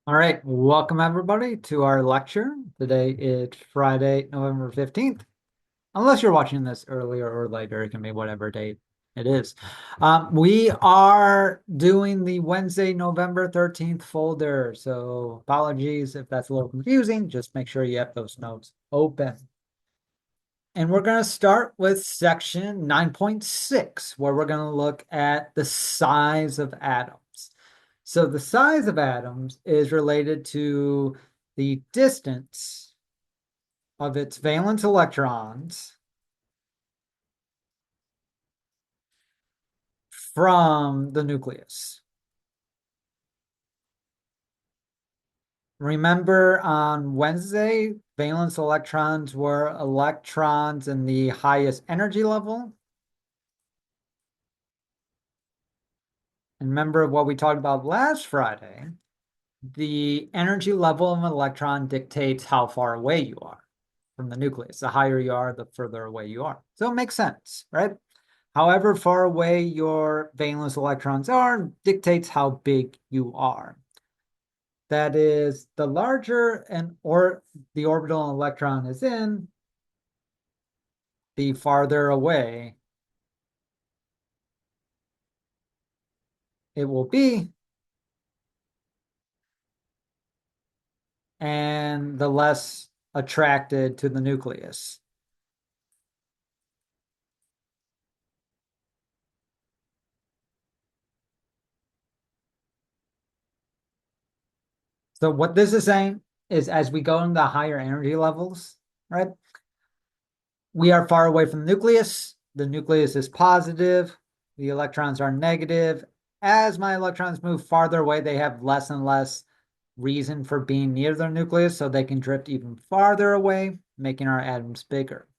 All right, welcome everybody to our lecture. Today is Friday, November 15th. Unless you're watching this earlier or later, it can be whatever date it is. We are doing the Wednesday, November 13th folder. So apologies if that's a little confusing. Just make sure you have those notes open. And we're going to start with section 9.6, where we're going to look at the size of atoms. So the size of atoms is related to the distance of its valence electrons from the nucleus. Remember on Wednesday, valence electrons were electrons in the highest energy level. And remember what we talked about last Friday, the energy level of an electron dictates how far away you are from the nucleus. The higher you are, the further away you are. So it makes sense, right? However far away your valence electrons are dictates how big you are. That is, the larger the orbital an electron is in, the farther away it will be, and the less attracted to the nucleus. So what this is saying is as we go into higher energy levels, right? We are far away from the nucleus. The nucleus is positive. The electrons are negative. As my electrons move farther away, they have less and less reason for being near their nucleus, so they can drift even farther away, making our atoms bigger.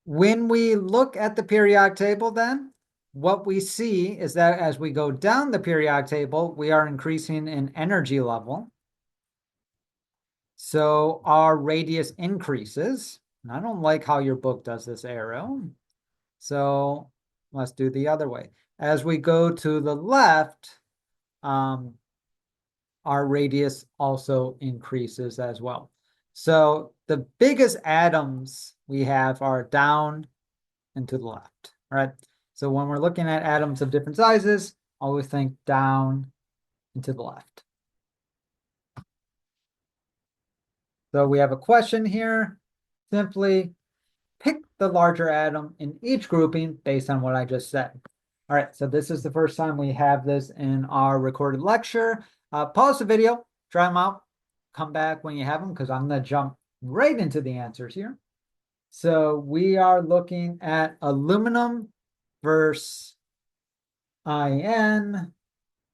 When we look at the periodic table, then, what we see is that as we go down the periodic table, we are increasing in energy level. So our radius increases. And I don't like how your book does this arrow. So let's do the other way. As we go to the left, our radius also increases as well. So the biggest atoms we have are down and to the left, right? So when we're looking at atoms of different sizes, always think down and to the left. So we have a question here. Simply pick the larger atom in each grouping based on what I just said. All right, so this is the first time we have this in our recorded lecture. Pause the video, try them out, come back when you have them because I'm going to jump right into the answers here. So we are looking at aluminum versus IN,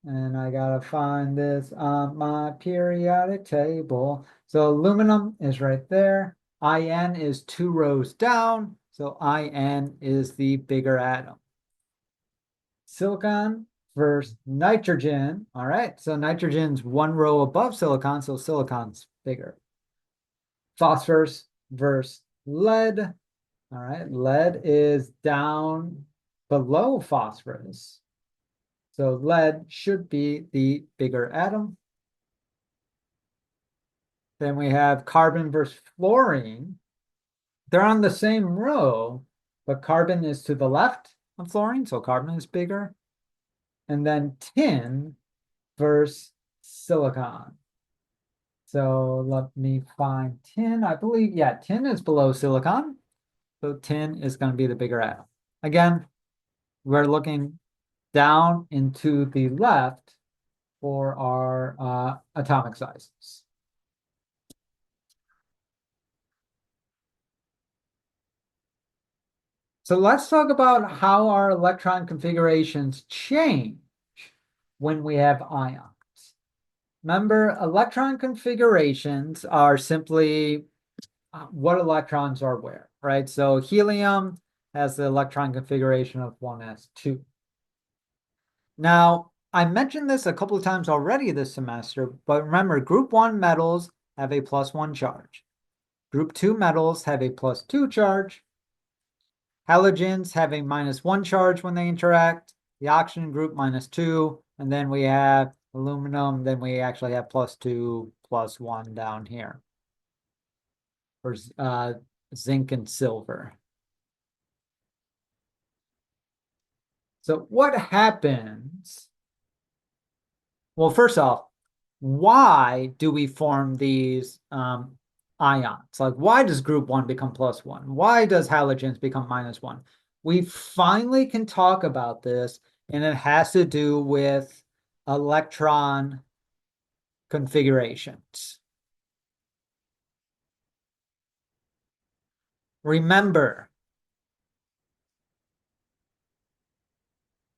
and I gotta find this on my periodic table. So aluminum is right there. IN is 2 rows down, so IN is the bigger atom. Silicon versus nitrogen. All right, so nitrogen's 1 row above silicon, so silicon's bigger. Phosphorus versus lead. All right, lead is down below phosphorus. So lead should be the bigger atom. Then we have carbon versus fluorine. They're on the same row, but carbon is to the left of fluorine, so carbon is bigger. And then tin versus silicon. So let me find tin. I believe, yeah, tin is below silicon. So tin is going to be the bigger atom. Again, we're looking down into the left for our atomic sizes. So let's talk about how our electron configurations change when we have ions. Remember, electron configurations are simply what electrons are where, right? So helium has the electron configuration of 1s2. Now, I mentioned this a couple of times already this semester, but remember, group 1 metals have a +1 charge. Group 2 metals have a +2 charge. Halogens have a -1 charge when they interact. The oxygen group -2. And then we have aluminum, then we actually have +2, +1 down here for zinc and silver. So what happens? Well, first off, why do we form these ions? Like, why does group 1 become +1? Why does halogens become -1? We finally can talk about this, and it has to do with electron configurations. Remember,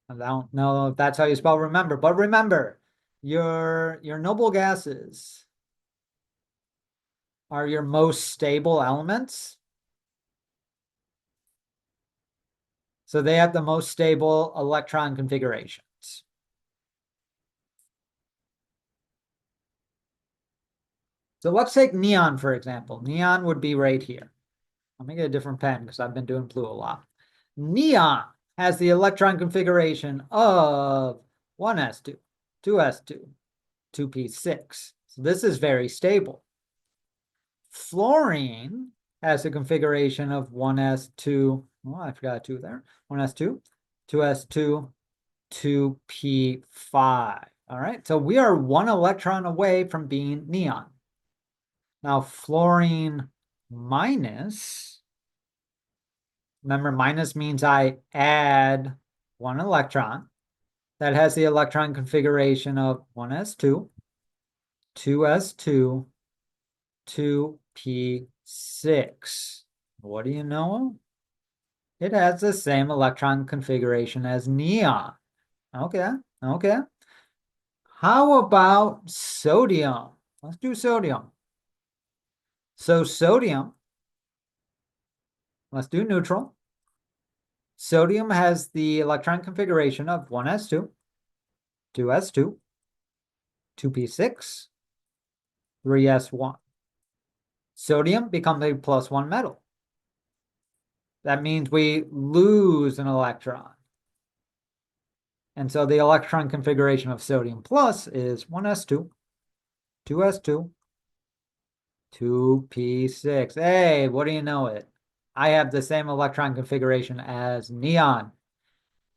I don't know if that's how you spell remember, but remember, your noble gases are your most stable elements. So they have the most stable electron configurations. So let's take neon, for example. Neon would be right here. Let me get a different pen because I've been doing blue a lot. Neon has the electron configuration of 1s2, 2s2, 2p6. So this is very stable. Fluorine has a configuration of 1s2, oh, I forgot a 2 there, 1s2, 2s2, 2p5. All right, so we are 1 electron away from being neon. Now, fluorine minus, remember, minus means I add 1 electron. That has the electron configuration of 1s2, 2s2, 2p6. What do you know? It has the same electron configuration as neon. Okay, okay. How about sodium? Let's do sodium. So sodium, let's do neutral. Sodium has the electron configuration of 1s2, 2s2, 2p6, 3s1. Sodium becomes a +1 metal. That means we lose an electron. And so the electron configuration of sodium plus is 1s2, 2s2, 2p6. Hey, what do you know it? I have the same electron configuration as neon.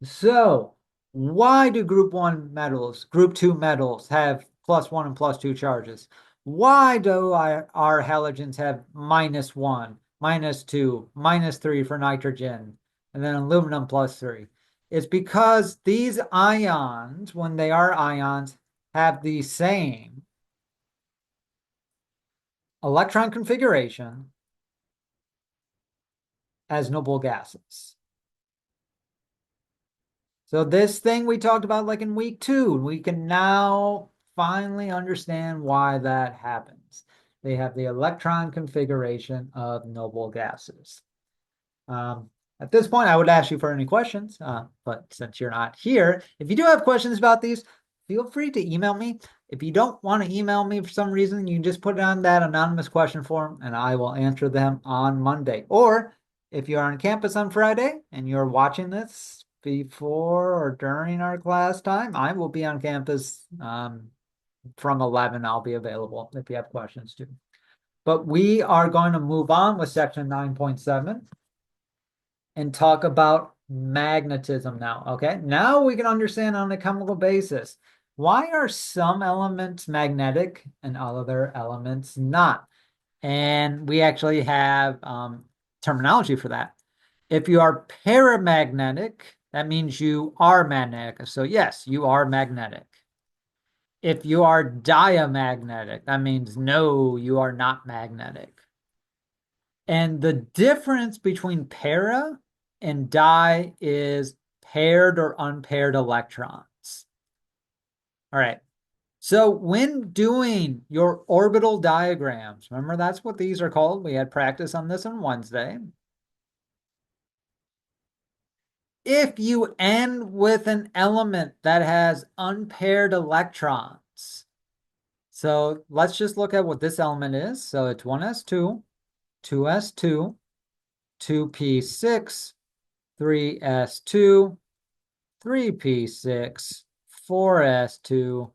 So why do group 1 metals, group 2 metals have +1 and +2 charges? Why do our halogens have -1, -2, -3 for nitrogen, and then aluminum +3? It's because these ions, when they are ions, have the same electron configuration as noble gases. So this thing we talked about like in week 2, we can now finally understand why that happens. They have the electron configuration of noble gases. At this point, I would ask you for any questions, but since you're not here, if you do have questions about these, feel free to email me. If you don't want to email me for some reason, you can just put it on that anonymous question form and I will answer them on Monday. Or if you're on campus on Friday and you're watching this before or during our class time, I will be on campus from 11. I'll be available if you have questions too. But we are going to move on with section 9.7 and talk about magnetism now, okay? Now we can understand on a chemical basis, why are some elements magnetic and other elements not? And we actually have terminology for that. If you are paramagnetic, that means you are magnetic. So yes, you are magnetic. If you are diamagnetic, that means no, you are not magnetic. And the difference between para and di is paired or unpaired electrons. All right. So when doing your orbital diagrams, remember that's what these are called. We had practice on this on Wednesday. If you end with an element that has unpaired electrons, so let's just look at what this element is. So it's 1s2, 2s2, 2p6, 3s2, 3p6, 4s2,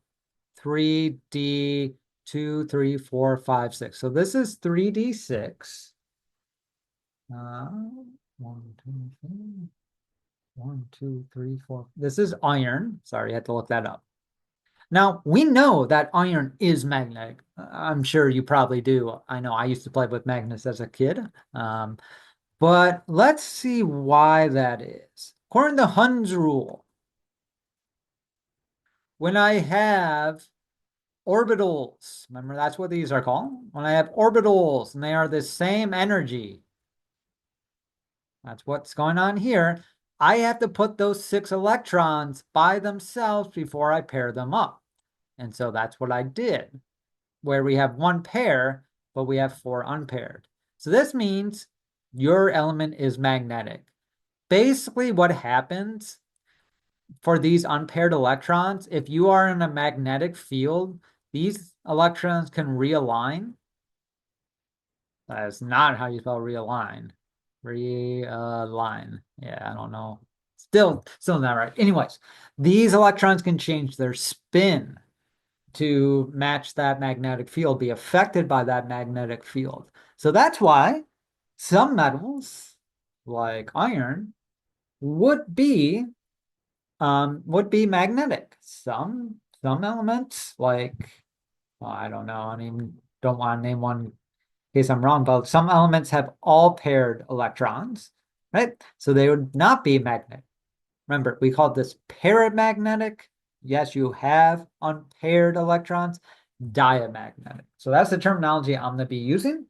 3D 2, 3, 4, 5, 6. So this is 3D6. 1, 2, 3, 1, 2, 3, 4. This is iron. Sorry, I had to look that up. Now, we know that iron is magnetic. I'm sure you probably do. I know I used to play with magnets as a kid. But let's see why that is. According to Hund's rule, when I have orbitals, remember that's what these are called? When I have orbitals and they are the same energy, that's what's going on here. I have to put those 6 electrons by themselves before I pair them up. And so that's what I did, where we have 1 pair, but we have 4 unpaired. So this means your element is magnetic. Basically, what happens for these unpaired electrons, if you are in a magnetic field, these electrons can realign. That is not how you spell realign. Realign. Yeah, I don't know. Still not right. Anyways, these electrons can change their spin to match that magnetic field, be affected by that magnetic field. So that's why some metals, like iron, would be magnetic. Some elements, like, well, I don't know. I mean, don't want to name one in case I'm wrong, but some elements have all paired electrons, right? So they would not be magnetic. Remember, we call this paramagnetic. Yes, you have unpaired electrons, diamagnetic. So that's the terminology I'm going to be using.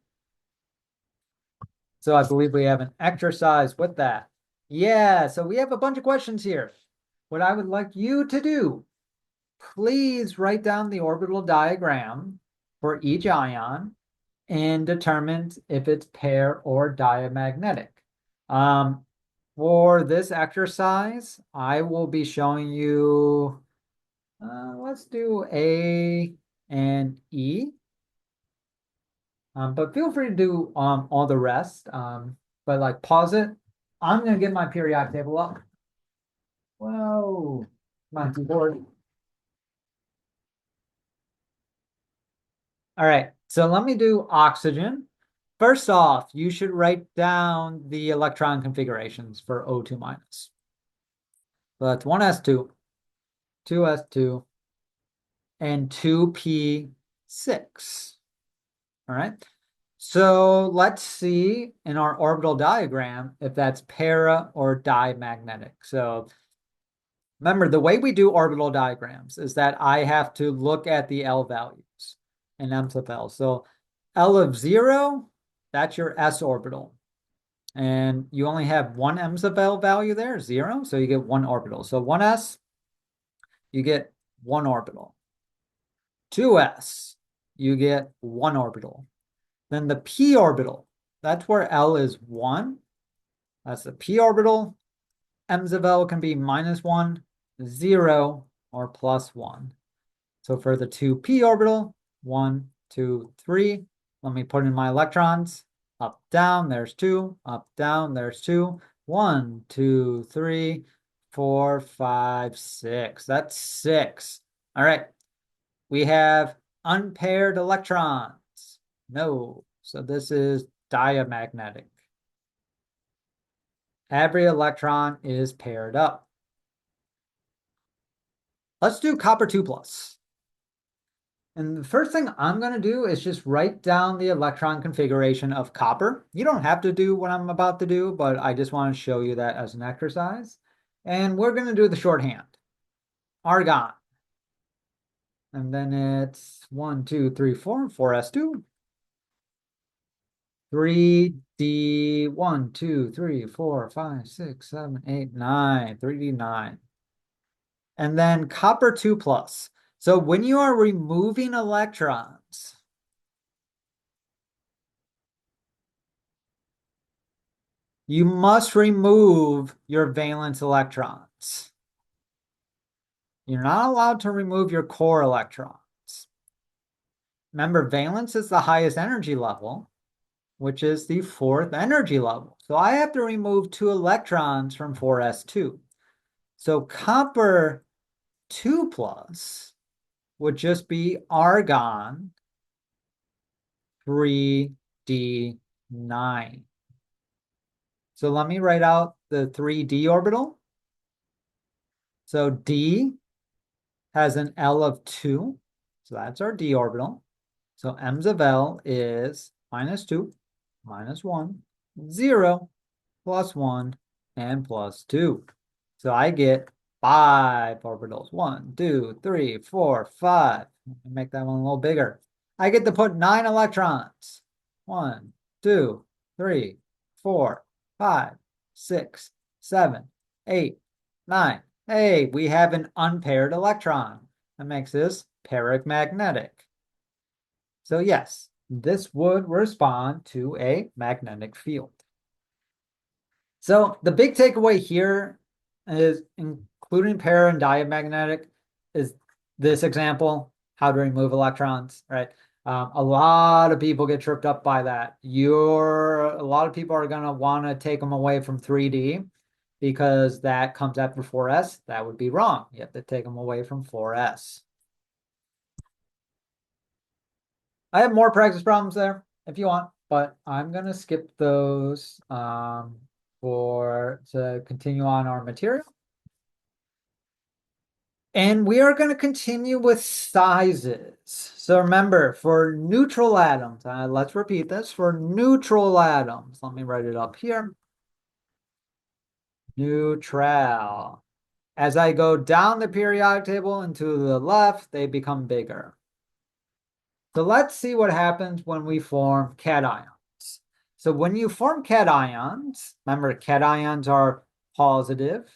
So I believe we have an exercise with that. Yeah, so we have a bunch of questions here. What I would like you to do, please write down the orbital diagram for each ion and determine if it's pair or diamagnetic. For this exercise, I will be showing you, let's do A and E. But feel free to do all the rest. But like pause it. I'm gonna get my periodic table up. Whoa, my keyboard. All right, so let me do oxygen. First off, you should write down the electron configurations for O2 minus. So that's 1s2, 2s2, and 2p6. All right. So let's see in our orbital diagram if that's para or diamagnetic. So remember, the way we do orbital diagrams is that I have to look at the L values in M sub L. So L of 0, that's your s orbital. And you only have one M sub L value there, 0, so you get 1 orbital. So 1s, you get 1 orbital. 2s, you get 1 orbital. Then the p orbital, that's where L is 1. That's the p orbital. M sub L can be -1, 0, or +1. So for the 2p orbital, 1, 2, 3. Let me put in my electrons. Up, down, there's 2. Up, down, there's 2. 1, 2, 3, 4, 5, 6. That's 6. All right. We have unpaired electrons. No. So this is diamagnetic. Every electron is paired up. Let's do copper 2 plus. And the first thing I'm going to do is just write down the electron configuration of copper. You don't have to do what I'm about to do, but I just want to show you that as an exercise. And we're going to do the shorthand. Argon. And then it's 1, 2, 3, 4, 4s2. 3D, 1, 2, 3, 4, 5, 6, 7, 8, 9, 3D9. And then copper 2 plus. So when you are removing electrons, you must remove your valence electrons. You're not allowed to remove your core electrons. Remember, valence is the highest energy level, which is the 4th energy level. So I have to remove 2 electrons from 4s2. So copper 2 plus would just be argon 3d9. So let me write out the 3d orbital. So d has an L of 2. So that's our d orbital. So m's of L is -2, -1, 0, +1, and +2. So I get 5 orbitals. 1, 2, 3, 4, 5. Make that one a little bigger. I get to put 9 electrons. 1, 2, 3, 4, 5, 6, 7, 8, 9. Hey, we have an unpaired electron. That makes this paramagnetic. So yes, this would respond to a magnetic field. So the big takeaway here is, including para and diamagnetic, is this example, how to remove electrons, right? A lot of people get tripped up by that. A lot of people are going to want to take them away from 3D because that comes after 4s. That would be wrong. You have to take them away from 4s. I have more practice problems there if you want, but I'm going to skip those to continue on our material. And we are going to continue with sizes. So remember, for neutral atoms, let's repeat this, for neutral atoms, let me write it up here. Neutral. As I go down the periodic table and to the left, they become bigger. So let's see what happens when we form cations. So when you form cations, remember cations are positive.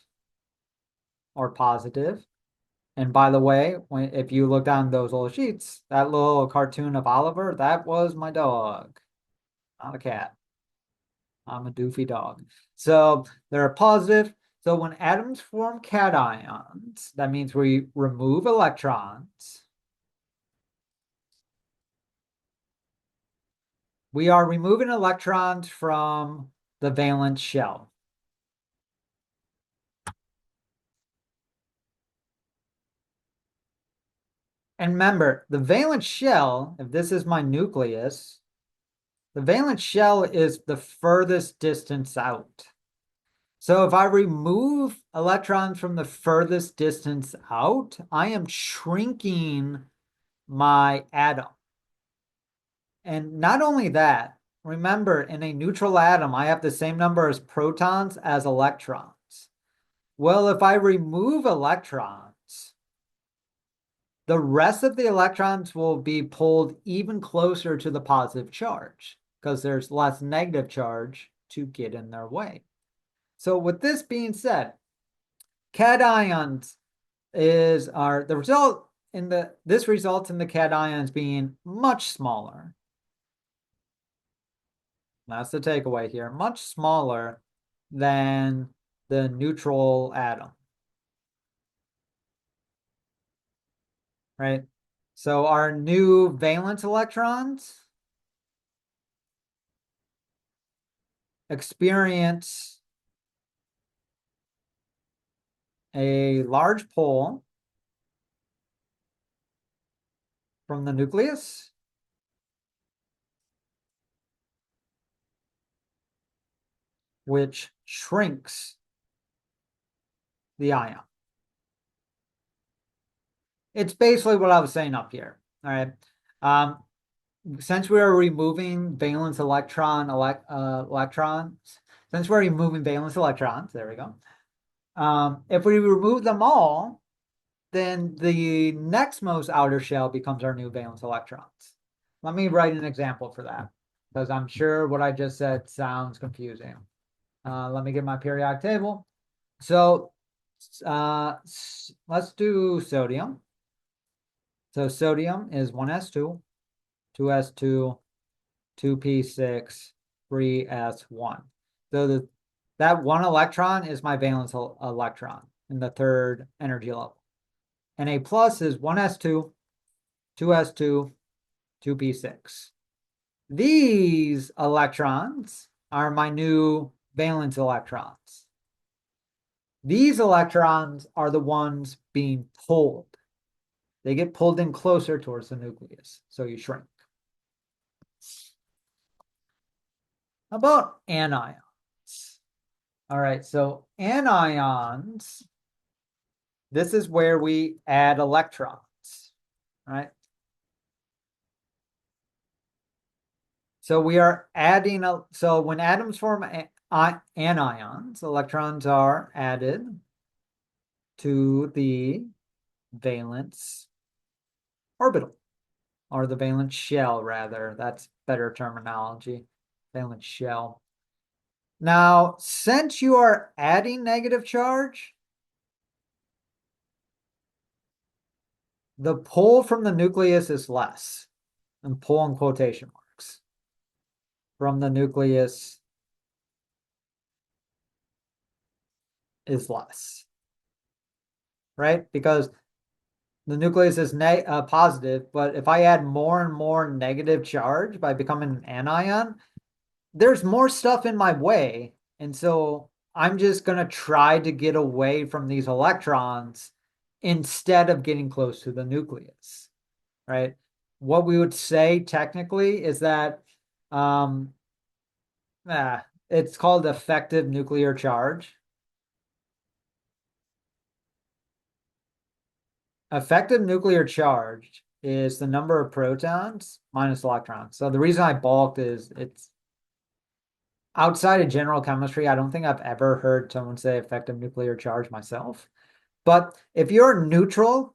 And by the way, if you look down those little sheets, that little cartoon of Oliver, that was my dog, not a cat. I'm a doofy dog. So they're positive. So when atoms form cations, that means we remove electrons. We are removing electrons from the valence shell. And remember, the valence shell, if this is my nucleus, the valence shell is the furthest distance out. So if I remove electrons from the furthest distance out, I am shrinking my atom. And not only that, remember, in a neutral atom, I have the same number of protons as electrons. Well, if I remove electrons, the rest of the electrons will be pulled even closer to the positive charge because there's less negative charge to get in their way. So with this being said, cations are the result this results in the cations being much smaller. That's the takeaway here, much smaller than the neutral atom. Right? So our new valence electrons experience a large pull from the nucleus, which shrinks the ion. It's basically what I was saying up here. All right. Since we're removing valence electrons, since we're removing valence electrons, there we go. If we remove them all, then the next most outer shell becomes our new valence electrons. Let me write an example for that, because I'm sure what I just said sounds confusing. Let me get my periodic table. So let's do sodium. So sodium is 1s2, 2s2, 2p6, 3s1. So that one electron is my valence electron in the third energy level. And A plus is 1s2, 2s2, 2p6. These electrons are my new valence electrons. These electrons are the ones being pulled. they get pulled in closer towards the nucleus, so you shrink. How about anions? All right, so anions, this is where we add electrons, right? So we are adding, so when atoms form anions, electrons are added to the valence orbital, or the valence shell, rather. That's better terminology, valence shell. Now, since you are adding negative charge, the pull from the nucleus is less, and pull in quotation marks, from the nucleus is less, right? Because the nucleus is positive, but if I add more and more negative charge by becoming an anion, there's more stuff in my way. And so I'm just going to try to get away from these electrons instead of getting close to the nucleus, right? What we would say technically is that um, it's called effective nuclear charge. Effective nuclear charge is the number of protons minus electrons. So the reason I balked is it's outside of general chemistry. I don't think I've ever heard someone say effective nuclear charge myself. But if you're neutral,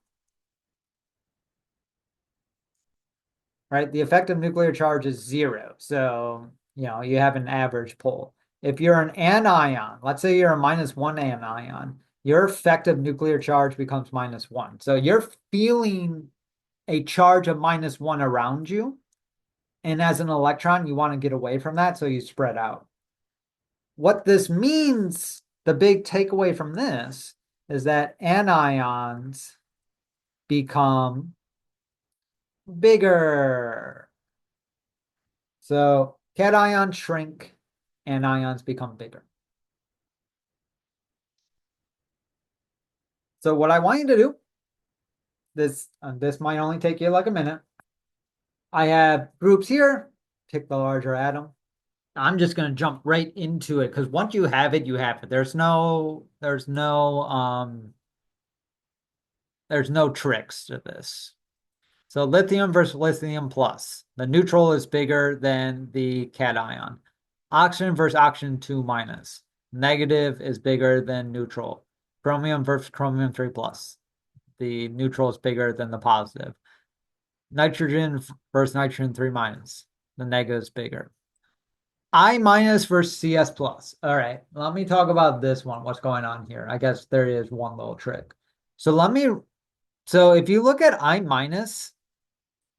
right, the effective nuclear charge is 0. So, you have an average pull. If you're an anion, let's say you're a -1 anion, your effective nuclear charge becomes -1. So you're feeling a charge of -1 around you. And as an electron, you want to get away from that, so you spread out. What this means, the big takeaway from this, is that anions become bigger. So cations shrink, anions become bigger. So what I want you to do, this might only take you like a minute. I have groups here, pick the larger atom. I'm just going to jump right into it because once you have it, you have it. There's no tricks to this. So lithium versus lithium plus. The neutral is bigger than the cation. Oxygen versus oxygen 2 minus. Negative is bigger than neutral. Chromium versus chromium 3 plus. The neutral is bigger than the positive. Nitrogen versus nitrogen 3 minus. The negative is bigger. I minus versus CS plus. All right, let me talk about this one. What's going on here? I guess there is one little trick. So if you look at I minus,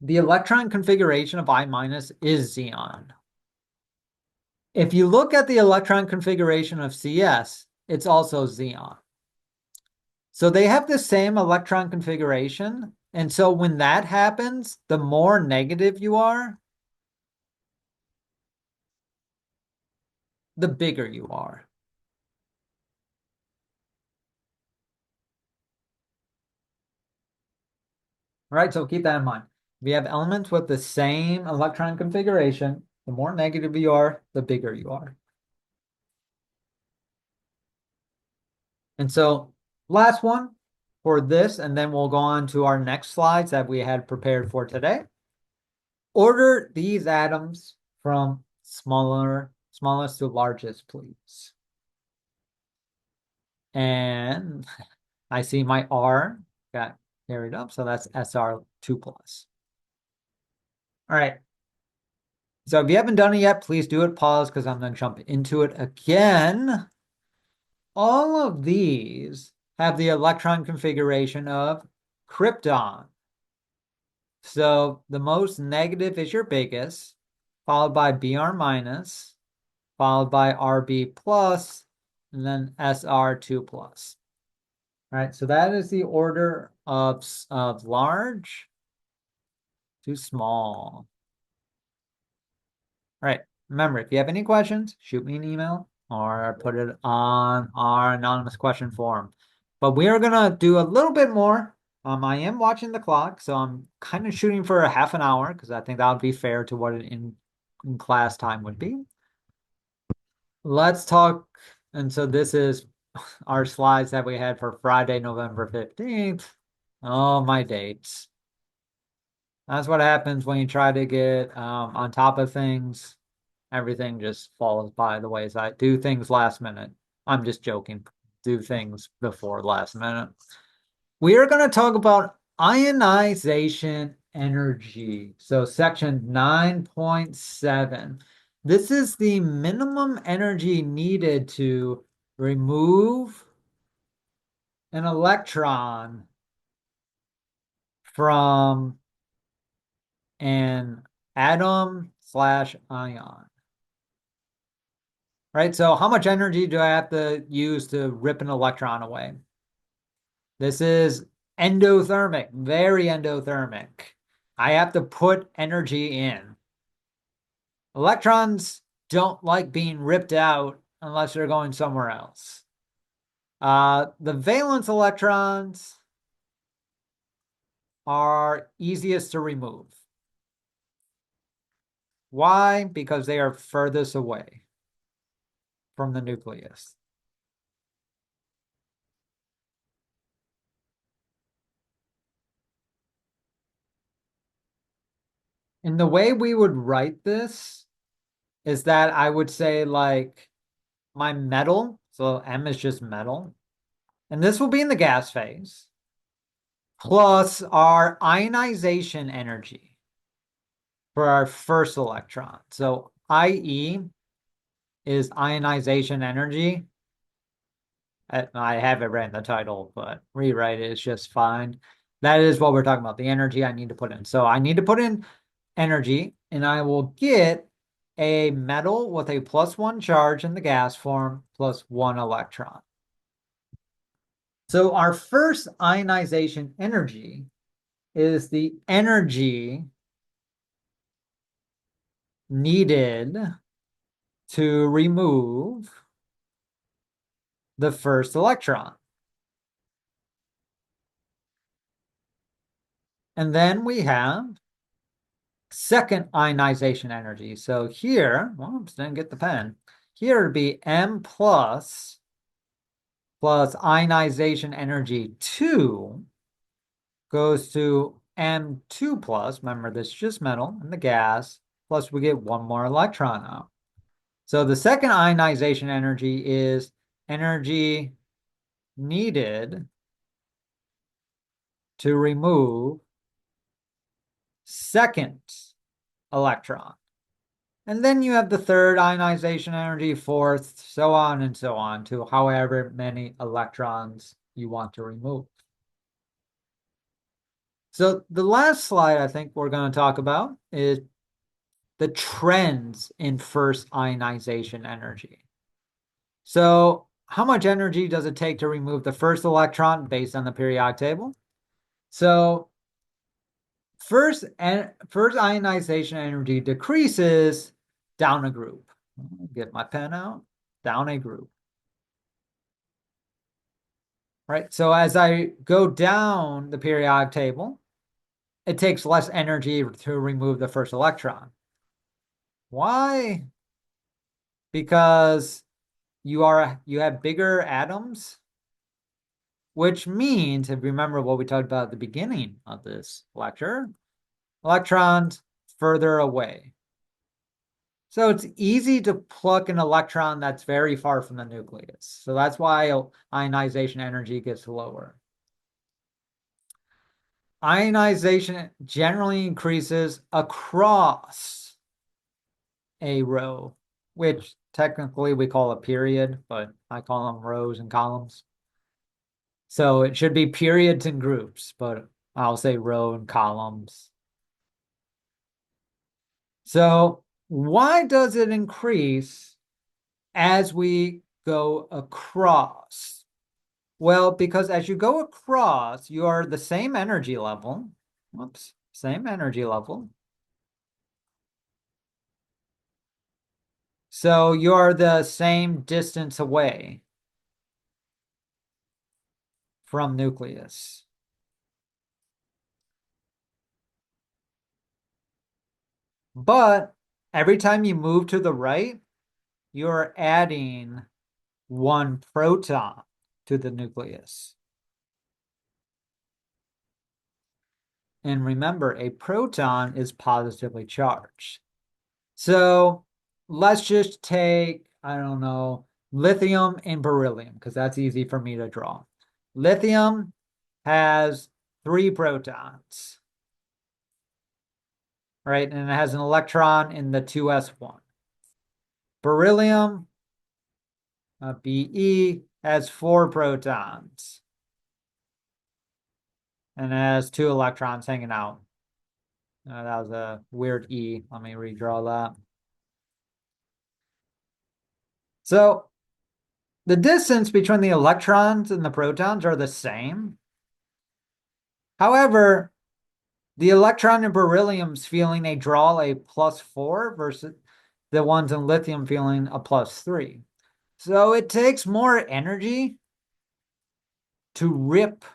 the electron configuration of I minus is Xeon. If you look at the electron configuration of CS, it's also Xeon. So they have the same electron configuration. And so when that happens, the more negative you are, the bigger you are. All right, so keep that in mind. We have elements with the same electron configuration. The more negative you are, the bigger you are. And so last one for this, and then we'll go on to our next slides that we had prepared for today. Order these atoms from smallest to largest, please. And I see my R got carried up, so that's SR2 plus. All right. So if you haven't done it yet, please do it. Pause because I'm going to jump into it again. All of these have the electron configuration of krypton. So the most negative is your biggest, followed by Br minus, followed by Rb plus, and then Sr2 plus. All right, so that is the order of large to small. All right, remember, if you have any questions, shoot me an email or put it on our anonymous question form. But we are going to do a little bit more I am watching the clock, so I'm kind of shooting for a half an hour because I think that would be fair to what an in class time would be. Let's talk. And so this is our slides that we had for Friday, November 15th. Oh, my dates. That's what happens when you try to get on top of things. Everything just falls by the wayside. Do things last minute. I'm just joking. Do things before last minute. We are going to talk about ionization energy. So section 9.7. This is the minimum energy needed to remove an electron from an atom slash ion. Right? So how much energy do I have to use to rip an electron away? This is endothermic, very endothermic. I have to put energy in. Electrons don't like being ripped out unless they're going somewhere else. The valence electrons are easiest to remove. Why? Because they are furthest away from the nucleus. And the way we would write this is that I would say like my metal, so M is just metal, and this will be in the gas phase, plus our ionization energy for our first electron. So IE is ionization energy. I have it right in the title, but rewrite it is just fine. That is what we're talking about, the energy I need to put in. So I need to put in energy, and I will get a metal with a +1 charge in the gas form plus 1 electron. So our first ionization energy is the energy needed to remove the first electron. And then we have second ionization energy. So here, whoops, didn't get the pen. Here would be M plus ionization energy 2 goes to M2 plus. Remember, this is just metal and the gas, plus we get one more electron out. So the second ionization energy is energy needed to remove second electron. And then you have the third ionization energy, fourth, so on and so on to however many electrons you want to remove. So the last slide I think we're going to talk about is the trends in first ionization energy. So how much energy does it take to remove the first electron based on the periodic table? So first ionization energy decreases down a group. Get my pen out, down a group. Right? So as I go down the periodic table, it takes less energy to remove the first electron. Why? Because you have bigger atoms, which means, if you remember what we talked about at the beginning of this lecture, electrons further away. So it's easy to pluck an electron that's very far from the nucleus. So that's why ionization energy gets lower. Ionization generally increases across a row, which technically we call a period, but I call them rows and columns. So it should be periods and groups, but I'll say row and columns. So why does it increase as we go across? Well, because as you go across, you are the same energy level. Whoops, same energy level. So you're the same distance away from nucleus. But every time you move to the right, you're adding one proton to the nucleus. And remember, a proton is positively charged. So let's just take, I don't know, lithium and beryllium, because that's easy for me to draw. Lithium has three protons, right? And it has an electron in the 2s1. Beryllium, Be, has four protons and it has two electrons hanging out. That was a weird E. Let me redraw that. So the distance between the electrons and the protons are the same. However, the electron in beryllium's feeling a draw a +4 versus the ones in lithium feeling a +3. So it takes more energy to rip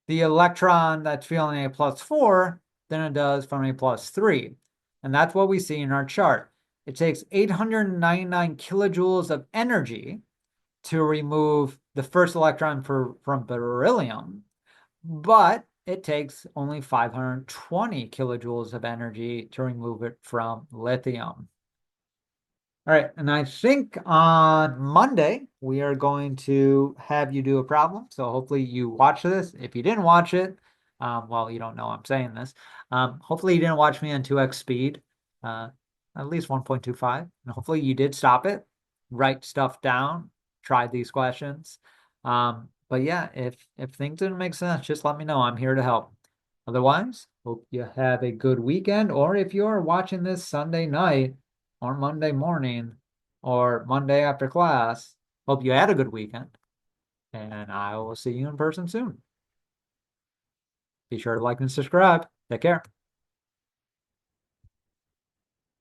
the electron that's feeling a +4 than it does from a +3. And that's what we see in our chart. It takes 899 kilojoules of energy to remove the first electron from beryllium, but it takes only 520 kilojoules of energy to remove it from lithium. All right, and I think on Monday we are going to have you do a problem. So hopefully you watch this. If you didn't watch it, well, you don't know I'm saying this. Hopefully you didn't watch me on 2x speed, uh, at least 1.25. And hopefully you did stop it, write stuff down, try these questions. But yeah, if things didn't make sense, just let me know. I'm here to help. Otherwise, hope you have a good weekend. Or if you're watching this Sunday night, or Monday morning or Monday after class. Hope you had a good weekend, and I will see you in person soon. Be sure to like and subscribe. Take care.